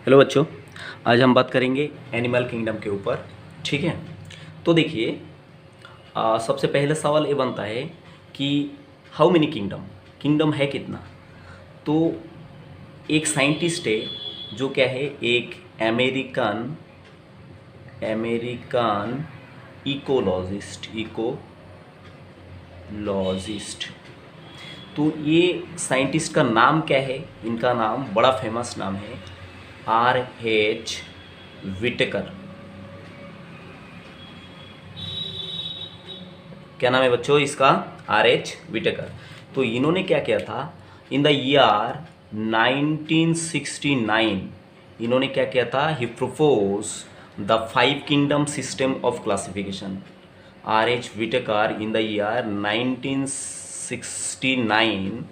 Hello बच्चों, आज हम बात करेंगे एनिमल किंगडम के ऊपर। ठीक है, तो देखिए, सबसे पहला सवाल ये बनता है कि हाउ मेनी किंगडम, किंगडम है कितना। तो एक साइंटिस्ट है जो क्या है, एक अमेरिकन अमेरिकन इकोलॉजिस्ट। तो ये साइंटिस्ट का नाम क्या है, इनका नाम बड़ा फेमस नाम है R.H. विटेकर। क्या नाम है बच्चों इसका? R.H. विटेकर। तो इन्होंने क्या किया था, इन द ईयर 1969 इन्होंने क्या किया था, he propose the 5 kingdom system of classification. R.H. Whittaker in the year 1969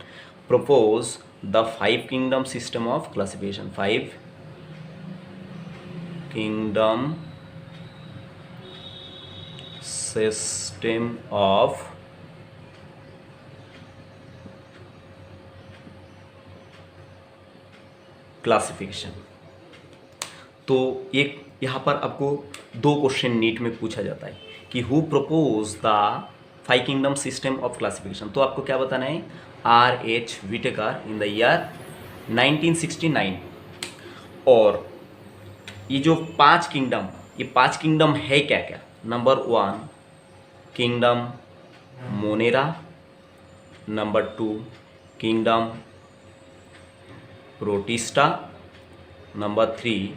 propose the 5 kingdom system of classification. 5 kingdom system of classification. तो एक यहाँ पर आपको 2 क्वेश्चन नीट में पूछा जाता है कि who propose the 5 kingdom system of classification. तो आपको क्या बताना है, R.H. Whittaker in the year 1969। और ये जो 5 किंगडम, ये 5 किंगडम है क्या क्या? Number 1 kingdom Monera, number 2 kingdom protista, number 3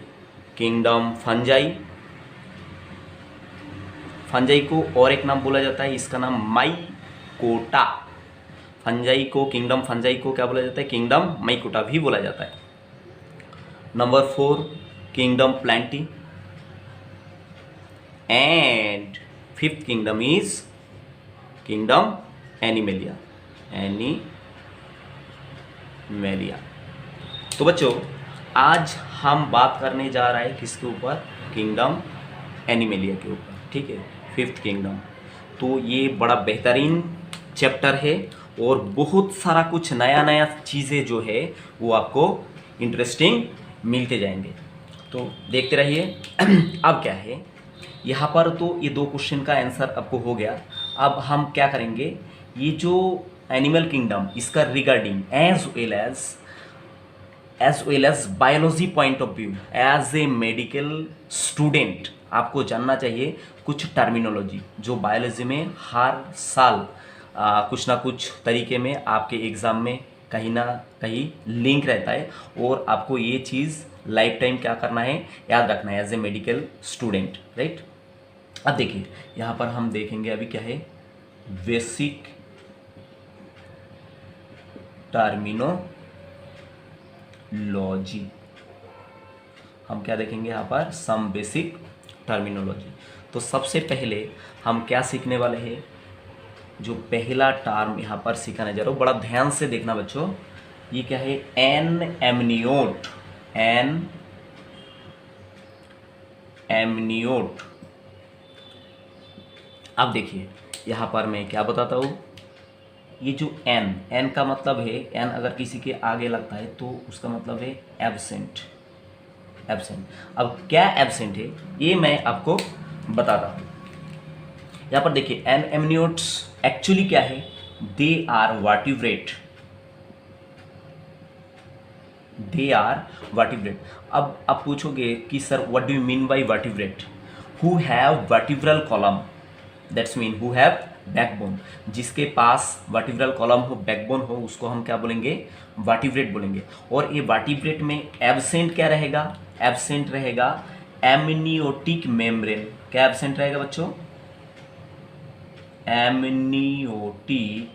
kingdom fungi. Fungi को और एक नाम बोला जाता है, इसका नाम माइकोटा। फंजाई को, किंगडम फंजाई को क्या बोला जाता है, किंगडम माइकोटा भी बोला जाता है। Number 4 kingdom Plantae, and 5th kingdom is kingdom animalia. तो बच्चों, आज हम बात करने जा रहे हैं किसके ऊपर, किंगडम एनिमेलिया के ऊपर। ठीक है, 5th किंगडम। तो ये बड़ा बेहतरीन चैप्टर है और बहुत सारा कुछ नया नया चीज़ें जो है वो आपको इंटरेस्टिंग मिलते जाएंगे, तो देखते रहिए। अब क्या है यहाँ पर, तो ये 2 क्वेश्चन का आंसर आपको हो गया। अब हम क्या करेंगे, ये जो एनिमल किंगडम, इसका regarding as well as biology point of view, as a medical student आपको जानना चाहिए कुछ टर्मिनोलॉजी जो बायोलॉजी में हर साल कुछ ना कुछ तरीके में आपके एग्ज़ाम में कहीं ना कहीं लिंक रहता है, और आपको ये चीज़ लाइफ टाइम क्या करना है, याद रखना है as a medical student, right. अब देखिए यहाँ पर हम देखेंगे अभी क्या है, बेसिक टर्मिनोलॉजी। हम क्या देखेंगे यहाँ पर, सम बेसिक टर्मिनोलॉजी। तो सबसे पहले हम क्या सीखने वाले हैं, जो पहला टर्म यहाँ पर सिखाने जा रहा हूँ, बड़ा ध्यान से देखना बच्चों। ये क्या है, एन एमनियोट। अब देखिए यहाँ पर मैं क्या बताता हूँ, ये जो एन का मतलब है, एन अगर किसी के आगे लगता है तो उसका मतलब है एब्सेंट। अब क्या एब्सेंट है ये मैं आपको बताता हूँ। यहाँ पर देखिए, एन एमनियोट्स एक्चुअली क्या है, दे आर वर्टिब्रेट। अब आप पूछोगे कि sir what do you mean bye vertebrate? Who have vertebral column, that's mean who have backbone. जिसके पास वर्टिब्रल कॉलम हो, बैकबोन हो, उसको हम क्या बोलेंगे, वर्टिब्रेट बोलेंगे। और ये वर्टिब्रेट में एब्सेंट क्या रहेगा, एब्सेंट रहेगा एमनियोटिक मेम्ब्रेन। क्या एब्सेंट रहेगा बच्चों, एमनियोटिक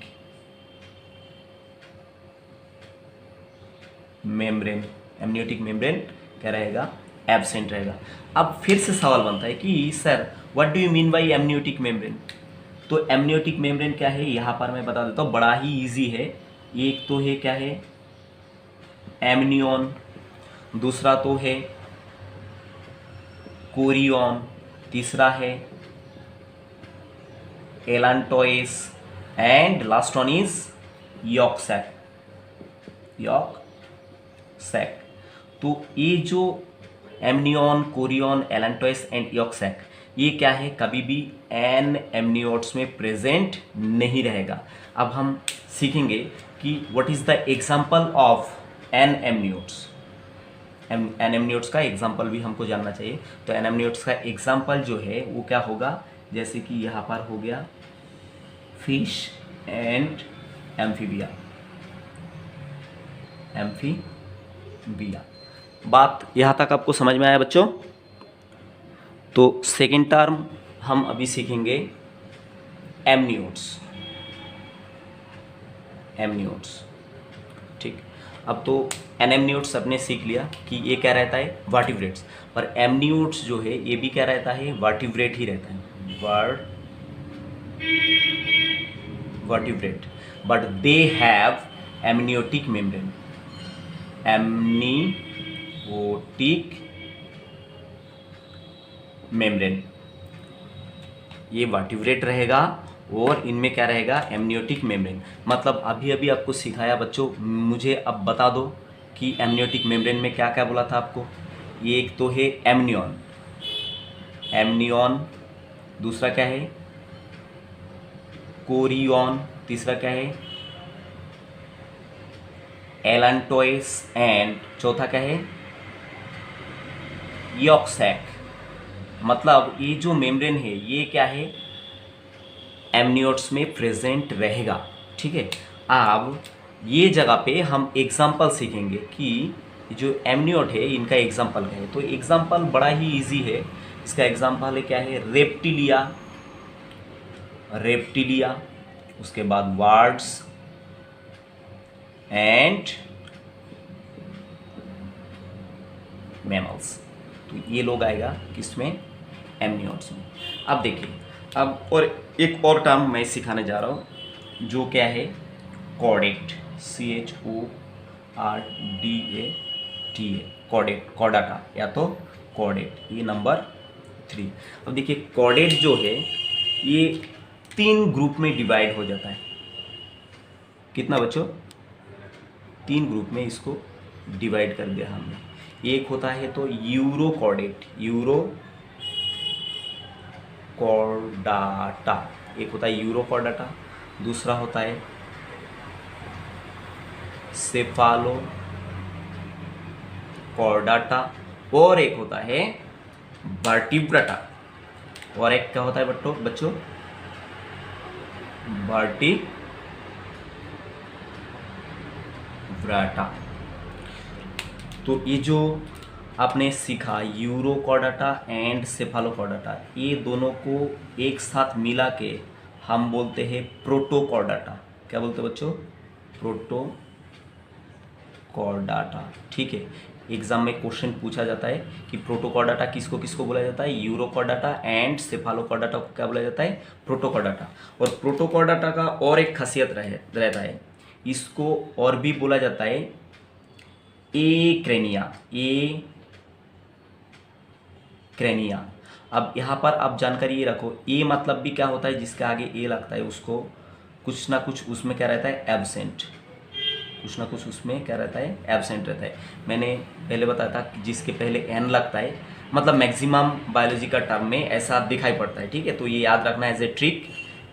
मेम्ब्रेन। क्या रहेगा, एब्सेंट रहेगा। अब फिर से सवाल बनता है कि sir what do you mean bye amniotic membrane? तो एमनियोटिक मेम्ब्रेन क्या है, यहाँ पर मैं बता देता हूँ, बड़ा ही इजी है। एक तो है क्या है, एमनियन, दूसरा तो है कोरियन, तीसरा है allantois, and last one is yolk sac. तो ये जो amnion, chorion, allantois and yolk sac, ये क्या है, कभी भी एन एमनियोट्स में प्रेजेंट नहीं रहेगा। अब हम सीखेंगे कि what is the example of an amniotes. An amniotes का एग्जांपल भी हमको जानना चाहिए। तो एन एमनियोट्स का एग्जांपल जो है वो क्या होगा, जैसे कि यहाँ पर हो गया फिश एंड एम्फीबिया। एम्फीबिया, बात यहाँ तक आपको समझ में आया बच्चों? तो सेकेंड टर्म हम अभी सीखेंगे एमनियोट्स। एमनियोट्स, ठीक। अब तो एनेमनियोट्स सबने सीख लिया कि ये क्या रहता है, वर्टिब्रेट्स। पर एमनियोट्स जो है ये भी क्या रहता है, वर्टिब्रेट ही रहता है, vertebrate, but they have amniotic membrane. Amniotic membrane, ये वर्टिब्रेट रहेगा और इनमें क्या रहेगा, एमनियोटिक मेम्ब्रेन। मतलब अभी अभी आपको सिखाया बच्चों, मुझे अब बता दो कि एमनियोटिक मेम्ब्रेन में क्या क्या बोला था आपको। ये एक तो है एमनियन, एमनियन, दूसरा क्या है कोरियन, तीसरा क्या है एलेंटोइस एंड चौथा क्या है योक्सैक। मतलब ये जो मेम्ब्रेन है ये क्या है, एमनियोट्स में प्रेजेंट रहेगा, ठीक है। अब ये जगह पे हम एग्जाम्पल सीखेंगे कि जो एमनियोट है इनका एग्जाम्पल क्या है। तो एग्जाम्पल बड़ा ही इजी है, इसका एग्जाम्पल है क्या है, रेप्टिलिया, रेप्टिलिया, उसके बाद वार्ड्स एंड मैमल्स। तो ये लोग आएगा किसमें, एमनियोट्स में। अब देखिए, अब और एक और टर्म मैं सिखाने जा रहा हूँ जो क्या है, कॉर्डेट, CHORDATA, कॉर्डेट, कॉर्डाटा या तो कॉर्डेट, ये नंबर 3। अब देखिए कॉर्डेट जो है ये 3 ग्रुप में डिवाइड हो जाता है। कितना बच्चों, 3 ग्रुप में इसको डिवाइड कर दिया हमने। एक होता है तो यूरोकॉर्डेट, यूरोकॉर्डाटा, एक होता है यूरोकॉर्डाटा, दूसरा होता है सेफालोकॉर्डाटा, और एक होता है वर्टिब्राटा, और एक क्या होता है बच्चों वर्टिब्राटा। तो ये जो आपने सीखा यूरोकॉर्डाटा एंड सेफालोकॉर्डाटा, ये दोनों को एक साथ मिला के हम बोलते हैं प्रोटोकॉर्डाटा। क्या बोलते हैं बच्चों, प्रोटोकॉर्डाटा, ठीक है। एग्जाम में क्वेश्चन पूछा जाता है कि प्रोटोकॉर्डाटा किसको किसको बोला जाता है, यूरोकॉर्डाटा एंड सेफालोकॉर्डाटा को क्या बोला जाता है, प्रोटोकॉर्डाटा। और प्रोटोकॉर्डाटा का और एक खासियत रहता है, इसको और भी बोला जाता है एक्रेनिया, एक्रेनिया। अब यहाँ पर आप जानकारी ये रखो, ए मतलब भी क्या होता है, जिसके आगे ए लगता है उसको कुछ ना कुछ उसमें क्या रहता है, एब्सेंट, कुछ ना कुछ उसमें क्या रहता है, एब्सेंट रहता है। मैंने पहले बताया था कि जिसके पहले एन लगता है, मतलब मैक्सिमम बायोलॉजी का टर्म में ऐसा दिखाई पड़ता है, ठीक है। तो ये याद रखना एज ए ट्रिक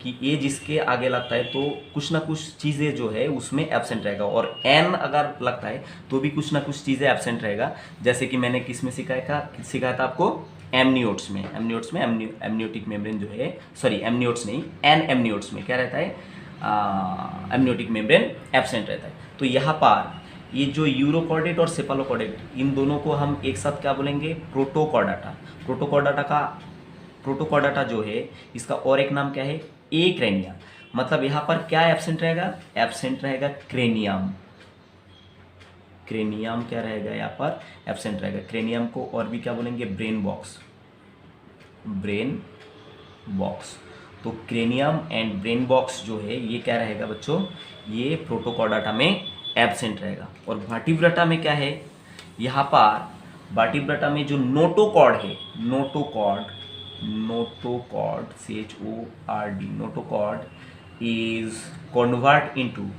कि ये जिसके आगे लगता है तो कुछ ना कुछ चीज़ें जो है उसमें एब्सेंट रहेगा, और एन अगर लगता है तो भी कुछ ना कुछ चीज़ें एब्सेंट रहेगा। जैसे कि मैंने किस में सिखाया था आपको, एमनियोट्स में। एमनियोटिक मेम्ब्रेन जो है, सॉरी एमनियोट्स नहीं, एन एमनियोट्स में क्या रहता है, एमनियोटिक मेम्ब्रेन एब्सेंट रहता है। तो यहाँ पर ये जो यूरोकॉर्डेट और सेफालोकॉर्डेट, इन दोनों को हम एक साथ क्या बोलेंगे, प्रोटोकॉर्डाटा। प्रोटोकॉर्डाटा जो है इसका और एक नाम क्या है, एक्रेनिया। मतलब यहाँ पर क्या एब्सेंट रहेगा, एब्सेंट रहेगा क्रेनियम। क्रेनियम क्या रहेगा यहाँ पर, एब्सेंट रहेगा। क्रेनियम को और भी क्या बोलेंगे, ब्रेन बॉक्स, ब्रेन बॉक्स। तो क्रेनियम एंड ब्रेन बॉक्स जो है ये क्या रहेगा बच्चों, ये प्रोटोकॉर्डाटा में एब्सेंट रहेगा। और वर्टिब्राटा में क्या है, यहाँ पर वर्टिब्राटा में जो नोटोकॉर्ड है, notochord CHORD, notochord is convert into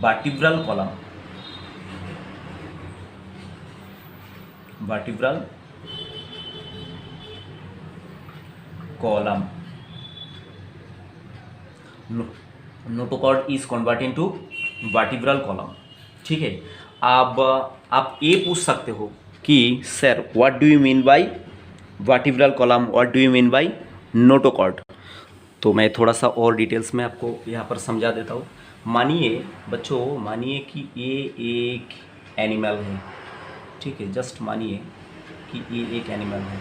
vertebral column, vertebral column, notochord is convert into vertebral column. ठीक है, अब आप ये पूछ सकते हो कि sir what do you mean bye vertebral column, what do you mean bye notochord. तो मैं थोड़ा सा और डिटेल्स में आपको यहाँ पर समझा देता हूँ। मानिए बच्चों, मानिए कि ये एक एनिमल है, ठीक है, जस्ट मानिए कि ये एक एनिमल है।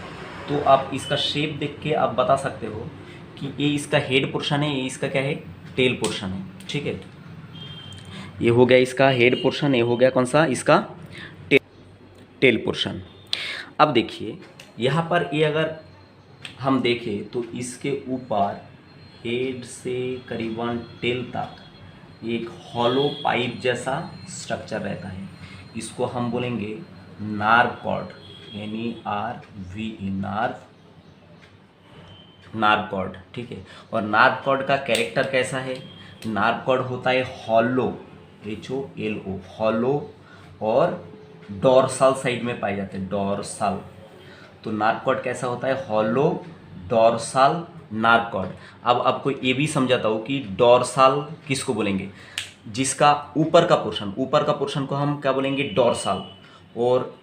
तो आप इसका शेप देख के आप बता सकते हो कि ये इसका हेड पोर्शन है, ये इसका क्या है, टेल पोर्शन है। ठीक है, ये हो गया इसका हेड पोर्शन, ये हो गया कौन सा, इसका टेल पोर्शन। अब देखिए यहाँ पर ये अगर हम देखें तो इसके ऊपर हेड से करीबन टेल तक एक हॉलो पाइप जैसा स्ट्रक्चर रहता है। इसको हम बोलेंगे nerve cord, NERVE, nerve cord. ठीक है, और नार्व कॉर्ड का कैरेक्टर कैसा है, नार्व कॉर्ड होता है हॉलो, HOLO, हॉलो, और डॉर्सल साइड में पाए जाते हैं, डॉर्सल। तो नार्व कॉर्ड कैसा होता है, हॉलो, डॉर्सल, नार्व कॉर्ड। अब आपको ये भी समझाता हूँ कि डॉर्सल किसको बोलेंगे, जिसका ऊपर का पोर्शन, ऊपर का पोर्शन को हम क्या बोलेंगे, डॉर्सल, और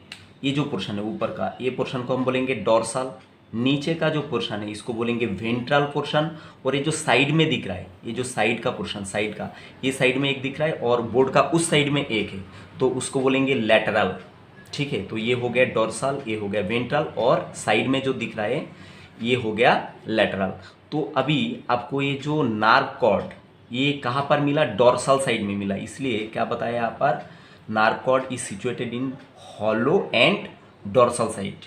ये जो पोर्शन है ऊपर का, ये पोर्शन को हम बोलेंगे डॉर्सल। नीचे का जो पोर्शन है इसको बोलेंगे वेंट्रल पोर्शन, और ये जो साइड में दिख रहा है, ये जो साइड का पोर्शन, साइड का, ये साइड में एक दिख रहा है और बोर्ड का उस साइड में एक है, तो उसको बोलेंगे लैटरल। ठीक है, तो ये हो गया डॉर्सल, ये हो गया वेंट्रल, और साइड में जो दिख रहा है ये हो गया लैटरल। तो अभी आपको ये जो नार्व कॉर्ड ये कहाँ पर मिला, डॉर्सल साइड में मिला, इसलिए क्या बताया यहाँ पर, nerve cord is situated in hollow and dorsal side.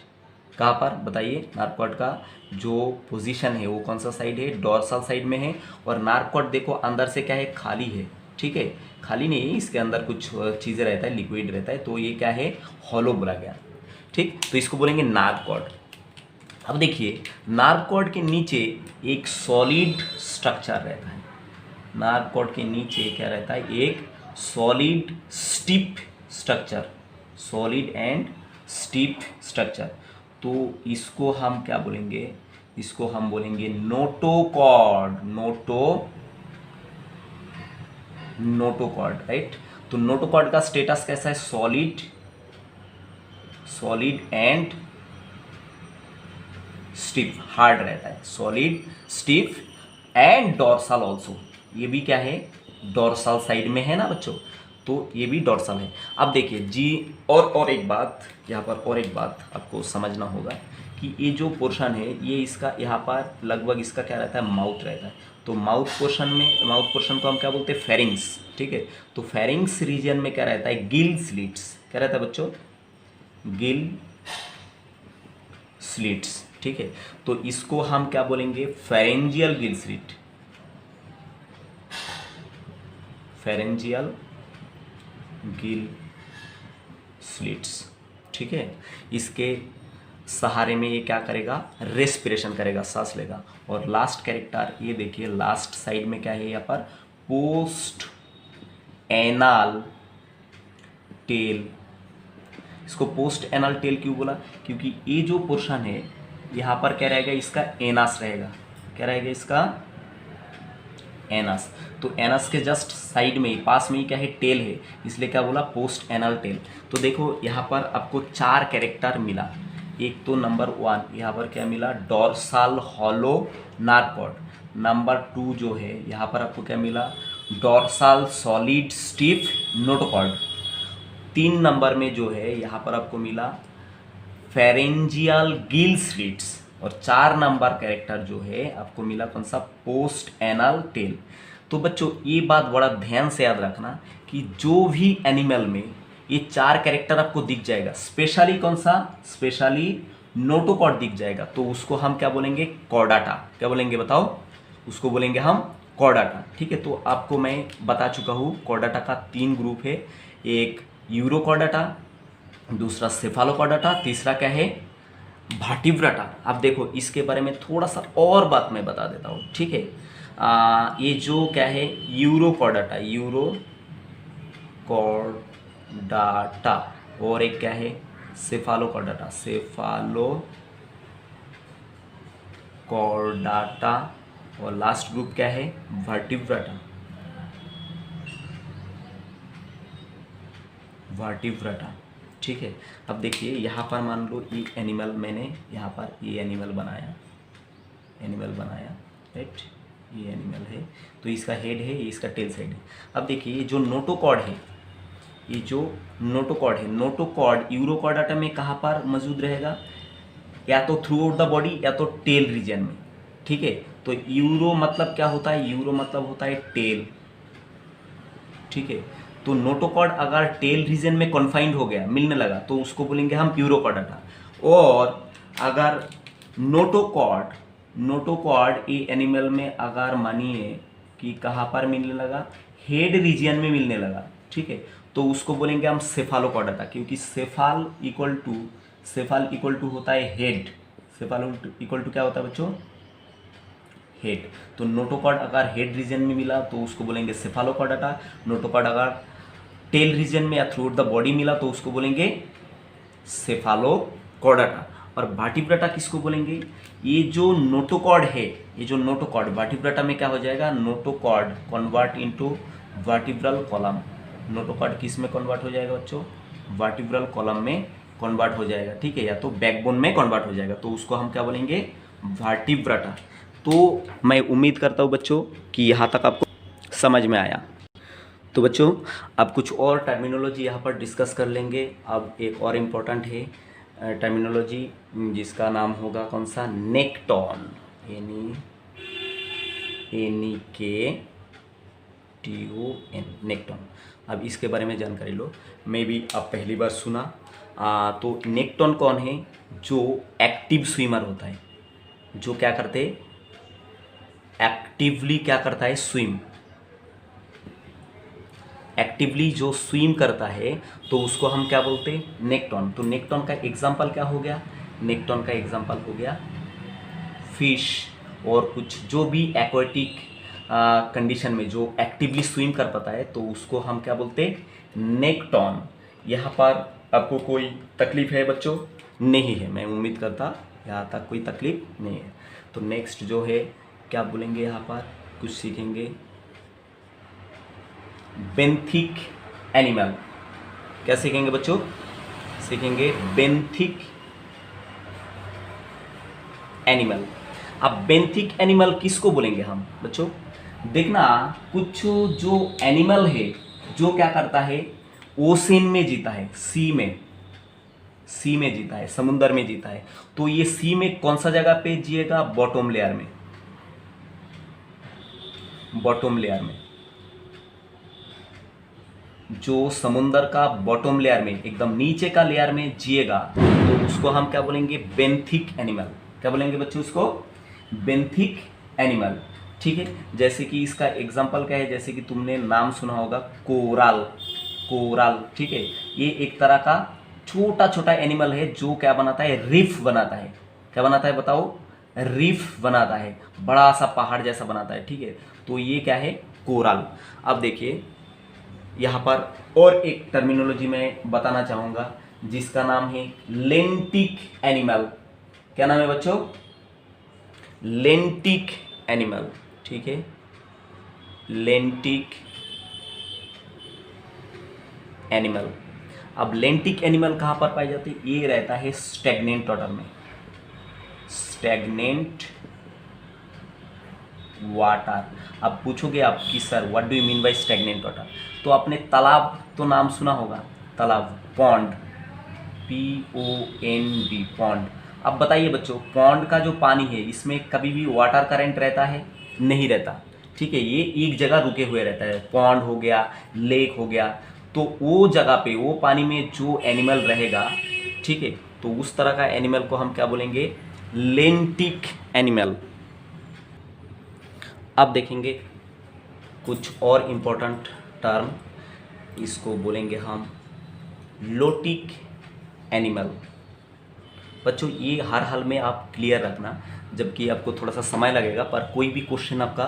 कहाँ पर बताइए, नार्व कॉर्ड का जो पोजीशन है वो कौन सा साइड है, डॉर्सल साइड में है। और नार्व कॉर्ड देखो अंदर से क्या है, खाली है। ठीक है, खाली नहीं है, इसके अंदर कुछ चीज़ें रहता है, लिक्विड रहता है, तो ये क्या है, हॉलो बोला गया। ठीक, तो इसको बोलेंगे नार्व कॉर्ड। अब देखिए नार्व कॉर्ड के नीचे एक सॉलिड स्ट्रक्चर रहता है, नार्व कॉर्ड के नीचे क्या रहता है, एक solid stiff structure, solid and stiff structure. तो इसको हम क्या बोलेंगे, इसको हम बोलेंगे नोटोकॉर्ड, नोटोकॉर्ड, राइट। तो नोटोकॉर्ड का स्टेटस कैसा है, solid, solid and stiff, hard रहता है, solid, stiff and dorsal also. ये भी क्या है, डॉर्सल साइड में है ना बच्चों, तो ये भी डॉर्सल है। अब देखिए जी, और एक बात यहाँ पर, और एक बात आपको समझना होगा कि ये जो पोर्शन है ये इसका यहाँ पर लगभग इसका क्या रहता है, माउथ रहता है। तो माउथ पोर्शन में, माउथ पोर्शन को हम क्या बोलते हैं, फेरिंग्स। ठीक है, तो फेरिंग्स रीजन में क्या रहता है, गिल स्लिट्स, क्या रहता है बच्चों, गिल स्लिट्स। ठीक है, तो इसको हम क्या बोलेंगे, pharyngeal Gill slit, pharyngeal gill slits. ठीक है, इसके सहारे में ये क्या करेगा, रेस्पिरेशन करेगा, सांस लेगा। और लास्ट कैरेक्टर ये देखिए, लास्ट साइड में क्या है यहाँ पर, पोस्ट एनाल टेल। इसको पोस्ट एनाल टेल क्यों बोला, क्योंकि ये जो पोर्शन है यहाँ पर क्या रहेगा, इसका एनास रहेगा, क्या रहेगा इसका, एनस। तो एनस के जस्ट साइड में ही, पास में ही क्या है, टेल है, इसलिए क्या बोला, पोस्ट एनल टेल। तो देखो यहाँ पर आपको 4 कैरेक्टर मिला। एक तो नंबर 1 यहाँ पर क्या मिला, dorsal hollow nerve cord. Number 2 जो है यहाँ पर आपको क्या मिला, dorsal solid stiff notochord. 3 number में जो है यहाँ पर आपको मिला फेरेंजियल गिल स्लिट्स। और 4 नंबर कैरेक्टर जो है आपको मिला कौन सा, पोस्ट एनल टेल। तो बच्चों ये बात बड़ा ध्यान से याद रखना कि जो भी एनिमल में ये 4 कैरेक्टर आपको दिख जाएगा, स्पेशली कौन सा, स्पेशली नोटोकॉर्ड दिख जाएगा, तो उसको हम क्या बोलेंगे, कॉर्डाटा। क्या बोलेंगे बताओ, उसको बोलेंगे हम कॉर्डाटा। ठीक है, तो आपको मैं बता चुका हूँ कॉर्डाटा का 3 ग्रुप है, एक यूरोकॉर्डाटा, दूसरा सेफालोकॉर्डाटा, तीसरा क्या है, वर्टिब्राटा। अब देखो इसके बारे में थोड़ा सा और बात मैं बता देता हूँ। ठीक है, ये जो क्या है, यूरोकॉर्डाटा, यूरोकॉर्डाटा, और एक क्या है, सेफालोकॉर्डाटा, सेफालोकॉर्डाटा। और लास्ट ग्रुप क्या है? वर्टिब्राटा, वर्टिब्राटा। ठीक है, अब देखिए यहाँ पर मान लो ये एनिमल, मैंने यहाँ पर ये एनिमल बनाया, राइट, ये एनिमल है, तो इसका हेड है, ये इसका टेल साइड है। अब देखिए ये जो नोटोकॉर्ड है, ये जो नोटोकॉर्ड है, नोटोकॉर्ड यूरोकॉर्डाटा में कहाँ पर मौजूद रहेगा? या तो थ्रू आउट द बॉडी या तो टेल रीजन में। ठीक है, तो यूरो मतलब क्या होता है? यूरो मतलब होता है टेल। ठीक है, तो नोटोकॉर्ड अगर टेल रीजन में कॉन्फाइंड हो गया, मिलने लगा, तो उसको बोलेंगे हम यूरोकॉर्डाटा। और अगर नोटोकॉर्ड ये एनिमल में अगर मानिए कि कहाँ पर मिलने लगा? हेड रीजन में मिलने लगा। ठीक है, तो उसको बोलेंगे हम सेफालोकॉर्डाटा, क्योंकि सेफाल इक्वल टू होता है हेड। सेफाल इक्वल टू क्या होता है बच्चों? हेड। तो नोटोकॉर्ड अगर हेड रीजन में मिला तो उसको बोलेंगे सेफालोकॉर्डाटा। नोटोकॉर्ड अगर टेल रीजन में या थ्रू आउट द बॉडी मिला तो उसको बोलेंगे सेफालोकॉर्डाटा। और वर्टिब्राटा किसको बोलेंगे? ये जो नोटोकॉर्ड है, ये जो नोटोकॉर्ड, वर्टिब्राटा में क्या हो जाएगा? Notochord convert into vertebral column. Notochord किस में कन्वर्ट हो जाएगा बच्चों? वर्टिब्रल कॉलम में कन्वर्ट हो जाएगा। ठीक है, या तो बैकबोन में कन्वर्ट हो जाएगा, तो उसको हम क्या बोलेंगे? वर्टिब्राटा। तो मैं उम्मीद करता हूँ बच्चों कि यहाँ तक आपको समझ में आया। तो बच्चों अब कुछ और टर्मिनोलॉजी यहाँ पर डिस्कस कर लेंगे। अब एक और इम्पोर्टेंट है टर्मिनोलॉजी, जिसका नाम होगा कौन सा? Nekton, NEKTON, nekton. अब इसके बारे में जानकारी लो, मे भी आप पहली बार सुना। तो नेक्टॉन कौन है? जो एक्टिव स्विमर होता है, जो क्या करते, एक्टिवली क्या करता है? स्विम। एक्टिवली जो स्विम करता है तो उसको हम क्या बोलते हैं? नेक्टॉन। तो नेक्टॉन का एग्जाम्पल क्या हो गया? नेक्टॉन का एग्जाम्पल हो गया फिश, और कुछ जो भी एक्वेटिक कंडीशन में जो एक्टिवली स्विम कर पाता है तो उसको हम क्या बोलते हैं? नेक्टॉन। यहाँ पर आपको कोई तकलीफ है बच्चों? नहीं है, मैं उम्मीद करता यहाँ तक कोई तकलीफ नहीं है। तो नेक्स्ट जो है क्या बोलेंगे? यहाँ पर कुछ सीखेंगे, बेंथिक एनिमल। क्या सीखेंगे बच्चों? सीखेंगे बेंथिक एनिमल। अब बेंथिक एनिमल किसको बोलेंगे हम बच्चों? देखना, कुछ जो एनिमल है जो क्या करता है? ओशन में जीता है, सी में जीता है, समुद्र में जीता है। तो ये सी में कौन सा जगह पे जिएगा? बॉटम लेयर में, बॉटम लेयर में। जो समुद्र का बॉटम लेयर में, एकदम नीचे का लेयर में जिएगा तो उसको हम क्या बोलेंगे? Benthic animal. क्या बोलेंगे बच्चों उसको? Benthic animal. ठीक है, जैसे कि इसका एग्जांपल क्या है? जैसे कि तुमने नाम सुना होगा कोराल। ठीक है, ये एक तरह का छोटा छोटा एनिमल है जो क्या बनाता है? रीफ बनाता है। क्या बनाता है बताओ? रीफ बनाता है, बड़ा सा पहाड़ जैसा बनाता है। ठीक है, तो ये क्या है? कोराल। अब देखिए यहाँ पर और एक टर्मिनोलॉजी मैं बताना चाहूँगा जिसका नाम है लेंटिक एनिमल। क्या नाम है बच्चों? लेंटिक एनिमल। ठीक है, लेंटिक एनिमल। अब लेंटिक एनिमल कहाँ पर पाई जाती है? ये रहता है स्टैग्नेंट वाटर में, स्टैग्नेंट वाटर। अब पूछोगे आप कि sir what do you mean bye stagnant water? तो आपने तालाब तो नाम सुना होगा, तालाब, पॉन्ड, POND, पॉन्ड। अब बताइए बच्चों, पॉन्ड का जो पानी है इसमें कभी भी वाटर करंट रहता है? नहीं रहता। ठीक है, ये एक जगह रुके हुए रहता है। पॉन्ड हो गया, लेक हो गया, तो वो जगह पे, वो पानी में जो एनिमल रहेगा, ठीक है, तो उस तरह का एनिमल को हम क्या बोलेंगे? लेंटिक एनिमल। अब देखेंगे कुछ और इम्पोर्टेंट टर्म, इसको बोलेंगे हम लोटिक एनिमल। बच्चों ये हर हाल में आप क्लियर रखना, जबकि आपको थोड़ा सा समय लगेगा, पर कोई भी क्वेश्चन आपका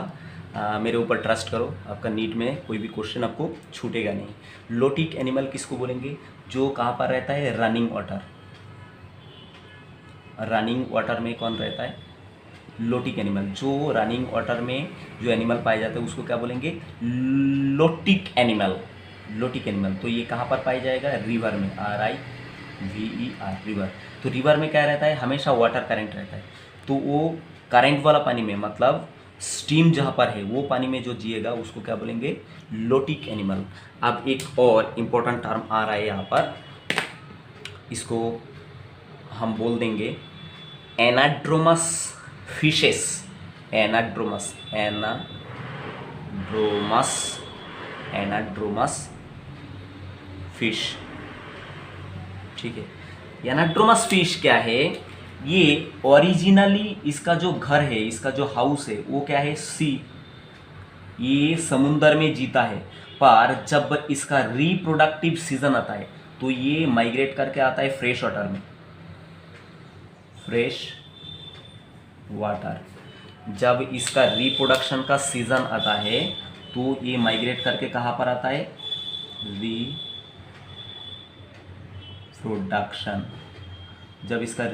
मेरे ऊपर ट्रस्ट करो, आपका नीट में कोई भी क्वेश्चन आपको छूटेगा नहीं। लोटिक एनिमल किसको बोलेंगे? जो कहाँ पर रहता है? Running water. रनिंग वाटर में कौन रहता है? Lotic animal. जो रनिंग वाटर में जो एनिमल पाए जाते हैं उसको क्या बोलेंगे? Lotic animal. Lotic animal. तो ये कहाँ पर पाया जाएगा? रिवर में। RIVER, river. तो रिवर में क्या रहता है? हमेशा वाटर करंट रहता है। तो वो करंट वाला पानी में, मतलब स्टीम जहाँ पर है वो पानी में जो जिएगा उसको क्या बोलेंगे? Lotic animal. अब एक और इम्पोर्टेंट टर्म आ रहा है यहाँ पर, इसको हम बोल देंगे एनाड्रोमस फिशेस। Anadromous fish. ठीक है। एनाड्रोमस फिश क्या है? ये ओरिजिनली इसका जो घर है, इसका जो हाउस है वो क्या है? सी। ये समुंदर में जीता है, पर जब इसका रिप्रोडक्टिव सीजन आता है तो ये माइग्रेट करके आता है फ्रेश वाटर में। Fresh water. जब इसका रिप्रोडक्शन का सीजन आता है तो ये माइग्रेट करके कहाँ पर आता है? रिप्रोडक्शन। जब इसका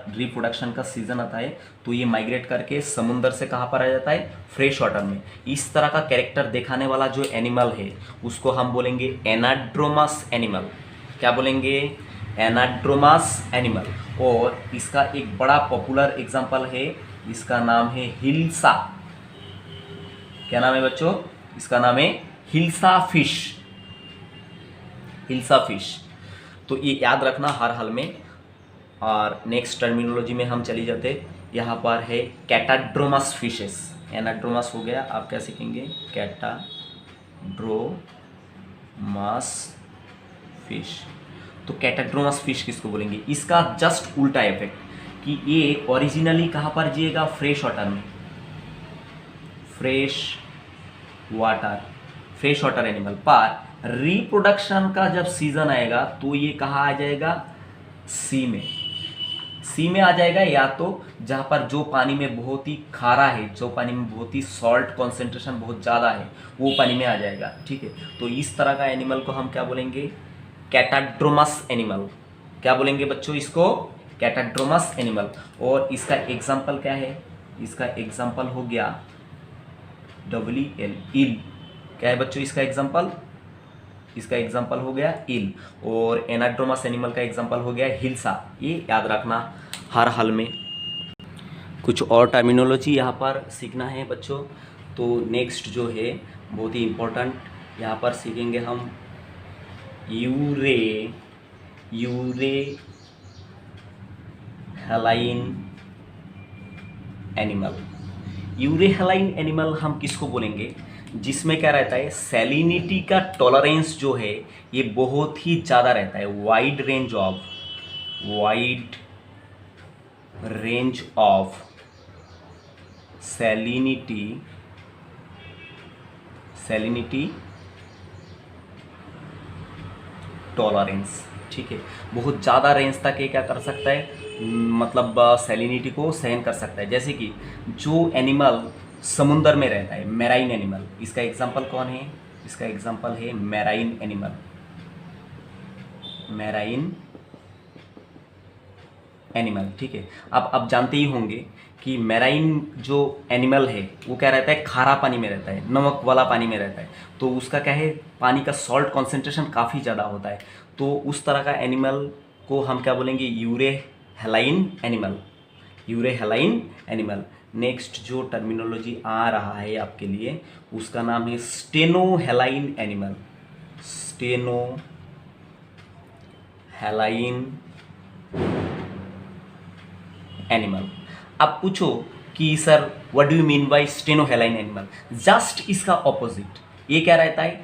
रिप्रोडक्शन का सीजन आता है तो ये माइग्रेट करके समुंदर से कहाँ पर आ जाता है? फ्रेश वाटर में। इस तरह का कैरेक्टर दिखाने वाला जो एनिमल है उसको हम बोलेंगे एनाड्रोमस एनिमल। क्या बोलेंगे? Anadromous animal. और इसका एक बड़ा पॉपुलर एग्जांपल है, इसका नाम है हिल्सा। क्या नाम है बच्चों? इसका नाम है हिल्सा फिश। हिल्सा फिश। तो ये याद रखना हर हाल में। और नेक्स्ट टर्मिनोलॉजी में हम चली जाते, यहाँ पर है कैटाड्रोमस फिशेस। एनाड्रोमस हो गया, आप क्या सीखेंगे? कैटाड्रोमस फिश। तो कैटाड्रोमस फिश किसको बोलेंगे? इसका जस्ट उल्टा इफेक्ट कि ये ओरिजिनली कहाँ पर जिएगा? फ्रेश वाटर में। Fresh water animal. पर रिप्रोडक्शन का जब सीजन आएगा तो ये कहाँ आ जाएगा? सी में। सी में आ जाएगा, या तो जहाँ पर जो पानी में बहुत ही खारा है, जो पानी में बहुत ही सॉल्ट कॉन्सेंट्रेशन बहुत ज़्यादा है, वो पानी में आ जाएगा। ठीक है। तो इस तरह का एनिमल को हम क्या बोलेंगे? कैटाड्रोमस एनिमल। क्या बोलेंगे बच्चों इसको? कैटाड्रोमस एनिमल। और इसका एग्जाम्पल क्या है? इसका एग्जाम्पल हो गया WEL, ईल। क्या है बच्चों इसका एग्जाम्पल? इसका एग्जाम्पल हो गया ईल। और एनाड्रोमस एनिमल का एग्जाम्पल हो गया हिल्सा। ये याद रखना हर हाल में। कुछ और टर्मिनोलॉजी यहाँ पर सीखना है बच्चों। तो नेक्स्ट जो है बहुत ही इम्पोर्टेंट, यहाँ पर सीखेंगे हम यूरेहेलाइन एनिमल। यूरेहेलाइन एनिमल हम किसको बोलेंगे? जिसमें क्या रहता है? सैलिनिटी का टॉलरेंस जो है ये बहुत ही ज़्यादा रहता है। Wide range of salinity tolerance. ठीक है। बहुत ज़्यादा रेंज तक ये क्या कर सकता है? मतलब सैलिनिटी को सहन कर सकता है। जैसे कि जो एनिमल समुंदर में रहता है, मैराइन एनिमल, इसका एग्जांपल कौन है? इसका एग्जांपल है मैराइन एनिमल। ठीक है। अब जानते ही होंगे कि मैराइन जो एनिमल है वो क्या रहता है? खारा पानी में रहता है, नमक वाला पानी में रहता है। तो उसका क्या है? पानी का सॉल्ट कॉन्सेंट्रेशन काफ़ी ज़्यादा होता है। तो उस तरह का एनिमल को हम क्या बोलेंगे? यूरेहेलाइन एनिमल। नेक्स्ट जो टर्मिनोलॉजी आ रहा है आपके लिए उसका नाम है स्टेनोहेलाइन एनिमल। अब पूछो कि sir what do you mean by stenohaline animal? Just इसका ऑपोजिट। ये क्या रहता है?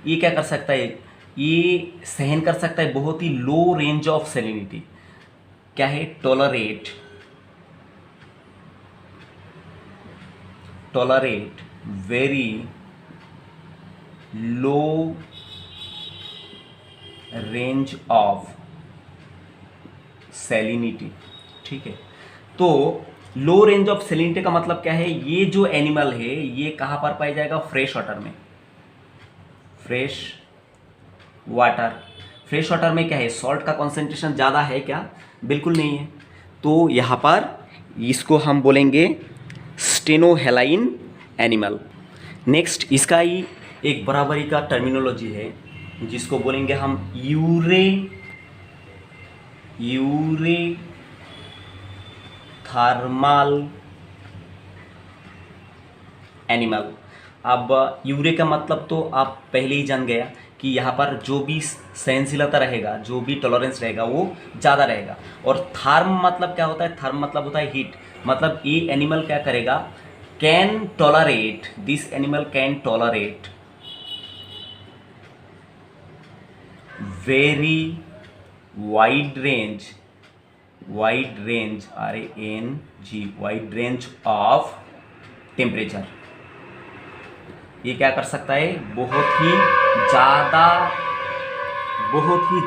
ये क्या कर सकता है? ये सहन कर सकता है बहुत ही लो रेंज ऑफ सैलिनिटी। क्या है? Tolerate very low range of salinity. ठीक है। तो लो रेंज ऑफ सेलिनिटी का मतलब क्या है, ये जो एनिमल है ये कहाँ पर पाया जाएगा, फ्रेश वाटर में। फ्रेश वाटर, फ्रेश वाटर में क्या है, सॉल्ट का कॉन्सेंट्रेशन ज़्यादा है क्या, बिल्कुल नहीं है। तो यहाँ पर इसको हम बोलेंगे स्टेनोहेलाइन एनिमल। नेक्स्ट इसका ही एक बराबरी का टर्मिनोलॉजी है जिसको बोलेंगे हम यूरे थर्मल एनिमल। अब यूरे का मतलब तो आप पहले ही जान गया कि यहाँ पर जो भी सहनशीलता रहेगा, जो भी टॉलरेंस रहेगा वो ज़्यादा रहेगा। और थर्म मतलब क्या होता है, थर्म मतलब होता है हीट। मतलब ये एनिमल क्या करेगा, can tolerate, this animal can tolerate very wide range RANG wide range of temperature. ये क्या कर सकता है, बहुत ही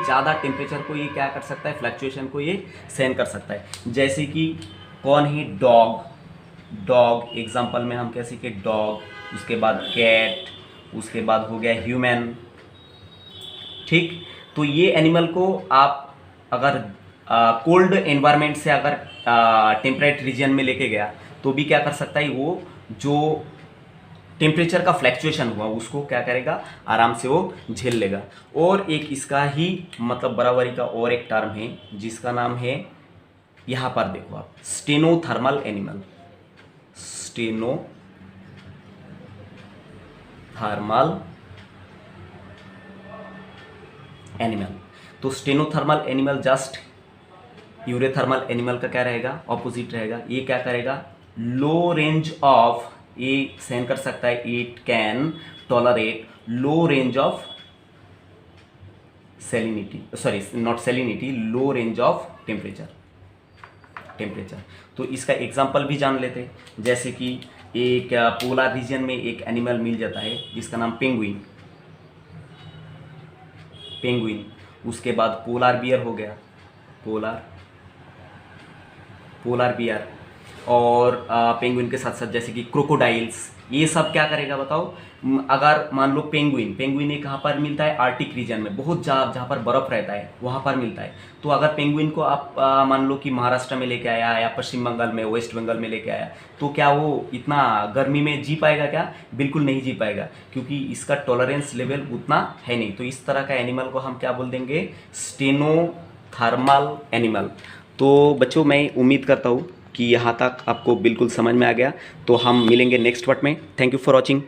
ज़्यादा टेम्परेचर को ये क्या कर सकता है, फ्लक्चुएशन को ये सहन कर सकता है। जैसे कि कौन है, डॉग एग्जांपल में हम कह सके डॉग, उसके बाद कैट, उसके बाद हो गया ह्यूमन। ठीक, तो ये एनिमल को आप अगर कोल्ड एनवायरनमेंट से अगर टेम्परेट रीजन में लेके गया तो भी क्या कर सकता है, वो जो टेम्परेचर का फ्लैक्चुएशन हुआ उसको क्या करेगा, आराम से वो झेल लेगा। और एक इसका ही मतलब बराबरी का और एक टर्म है जिसका नाम है, यहाँ पर देखो आप, स्टेनोथर्मल एनिमल। Stenothermal animal. तो स्टेनोथर्मल एनिमल जस्ट यूरेथर्मल एनिमल का क्या रहेगा, ऑपोजिट रहेगा। ये क्या करेगा, लो रेंज ऑफ, ये सहन कर सकता है, it can tolerate low range of salinity, sorry not salinity, low range of temperature. तो इसका एग्जांपल भी जान लेते हैं। जैसे कि एक पोलर रीजन में एक एनिमल मिल जाता है जिसका नाम पेंगुइन। उसके बाद पोलर बियर हो गया, पोलर बियर। और पेंगुइन के साथ साथ जैसे कि क्रोकोडाइल्स, ये सब क्या करेगा बताओ। अगर मान लो पेंगुइन ये कहाँ पर मिलता है, आर्टिक रीजन में, बहुत जहाँ पर बर्फ़ रहता है वहाँ पर मिलता है। तो अगर पेंगुइन को आप मान लो कि महाराष्ट्र में लेके आया या पश्चिम बंगाल में, वेस्ट बंगाल में लेके आया, तो क्या वो इतना गर्मी में जी पाएगा क्या, बिल्कुल नहीं जी पाएगा, क्योंकि इसका टॉलरेंस लेवल उतना है नहीं। तो इस तरह का एनिमल को हम क्या बोल देंगे, स्टेनोथर्मल एनिमल। तो बच्चों मैं उम्मीद करता हूँ कि यहाँ तक आपको बिल्कुल समझ में आ गया। तो हम मिलेंगे नेक्स्ट पार्ट में। Thank you for watching.